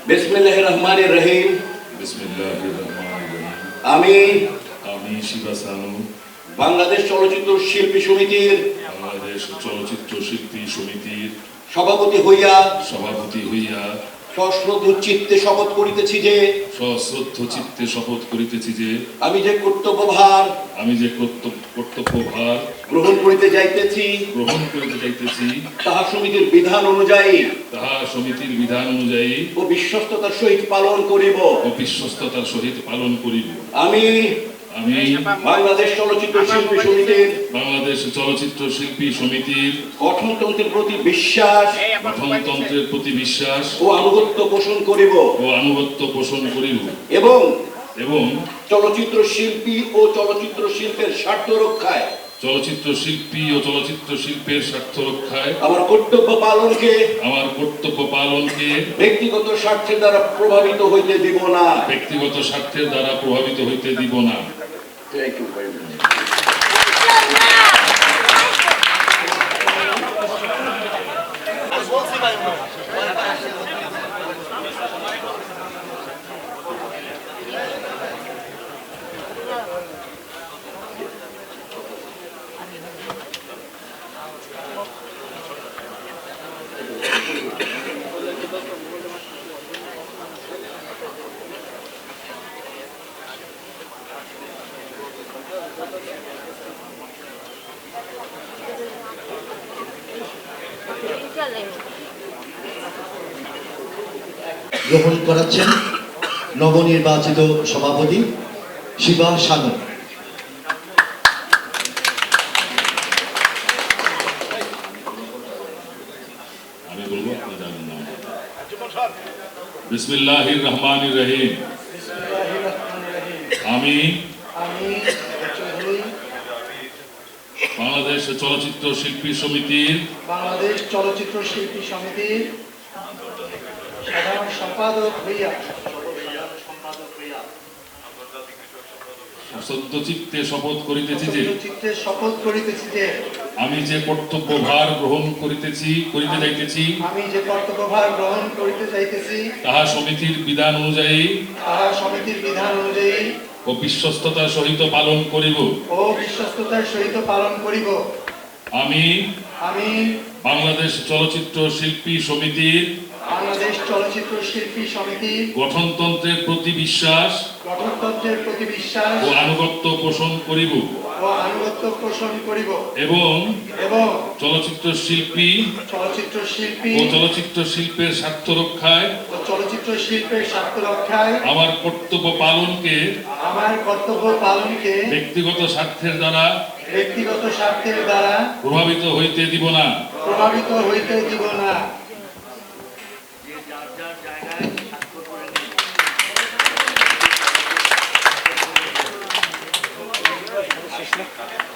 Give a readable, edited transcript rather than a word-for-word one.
বিসমিল্লাহির রহমানির রহিম। বিসমিল্লাহির রহমানির রহিম। আমি শিবা সানু বাংলাদেশ চলচ্চিত্র শিল্পী সমিতির বাংলাদেশ চলচ্চিত্র শিল্পী সমিতির সভাপতি হইয়া সশ্রদ্ধ চিত্তে শপথ করিতেছি যে আমি যে কর্তব্যভার গ্রহণ করিতে যাইতেছি তাহা সমিতির বিধান অনুযায়ী ও বিশ্বস্ততার সহিত পালন করিব। আমি বাংলাদেশ চলচ্চিত্র শিল্পী সমিতির গঠনতন্ত্রের প্রতি বিশ্বাস ও আনুগত্য পোষণ করিব এবং চলচ্চিত্র শিল্পী ও চলচ্চিত্র শিল্পের স্বার্থ রক্ষায় আমার কর্তব্য পালনকে ব্যক্তিগত স্বার্থের দ্বারা প্রভাবিত হইতে দিব না। Thank you very much. গ্রহণ করাচ্ছেন নবনির্বাচিত সভাপতি শিবা সানু। আমি বলবো আপনাদের নাম। বিসমিল্লাহির রহমানির রহিম। আমি বাংলাদেশ চলচ্চিত্র শিল্পী সমিতির সাধারণ সম্পাদক হইয়া সত্যচিত্তে শপথ করিতেছি যে আমি যে কর্তব্যভার গ্রহণ করিতে যাইতেছি তাহা সমিতির বিধান অনুযায়ী ও বিশ্বস্ততার সহিত পালন করিব। আমি বাংলাদেশ চলচ্চিত্র শিল্পী সমিতির গঠনতন্ত্রের প্রতি বিশ্বাস ও আনুগত্য পোষণ করিব এবং চলচ্চিত্র শিল্পী ও চলচ্চিত্র শিল্পের স্বার্থ রক্ষায় আমার কর্তব্য পালনকে ব্যক্তিগত স্বার্থের দ্বারা প্রভাবিত হইতে দিব না। Gracias.